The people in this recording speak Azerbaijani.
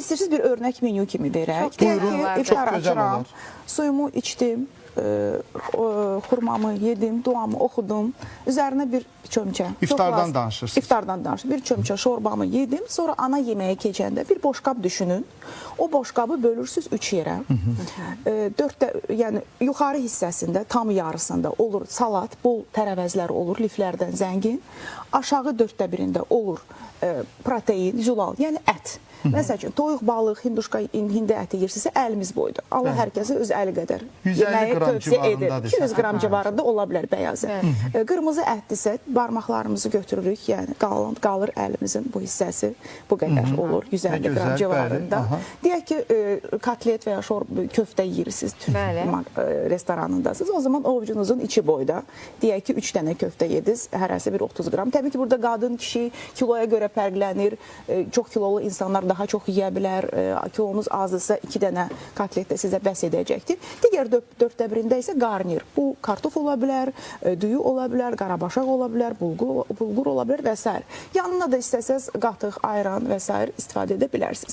istəyirsiniz bir örnək menyu kimi verək. Buyurun, Deyək ki, çox iftar gözəl açıram, olar. suyumu içdim, xurmamı yedim, duamı oxudum, üzərinə bir çömçə. İftardan danışırsınız. İftardan danışırsınız. Bir çömçə şorbamı yedim, sonra ana yeməyə keçəndə bir boşqab düşünün. O boşqabı bölürsünüz 3 yerə. Yəni yuxarı hissəsində, tam yarısında olur salat, bol tərəvəzlər olur, liflərdən zəngin. Aşağı 1/4-də olur protein, zülal, yəni ət. Məsəl üçün, toyuq, balıq, hinduşka, hindi əti yeyirsinizsə əlimiz boyda. Allah hər kəsə öz əli qədər 150 qram civarındadır. 200 qram civarında ola bilər bəyazı. Qırmızı ətdirsə, barmaqlarımızı götürürük, yəni qalır əlimizin bu hissəsi, bu qədər olur, 150 qram civarında. Deyək ki, kotlet və ya köftə yeyirsiniz, restoranındasınız, o zaman ovucunuzun içi boyda. Deyək ki, 3 dənə köftə yediniz, hərəsi bir 30 qram. Təbii ki, burada qadın, kişi kiloya görə fərqlənir, çox kilolu insanlar daha çox yeyə bilər, kilonuz azdırsa 2 dənə kotlet də sizə bəs edəcəkdir. Digər 1/4-də isə qarnir. Bu kartof ola bilər, düyü ola bilər, qarabaşaq ola bilər, bulgur ola bilər və s. Yanına da istəsəz qatıq, ayran və s. istifadə edə bilərsiniz.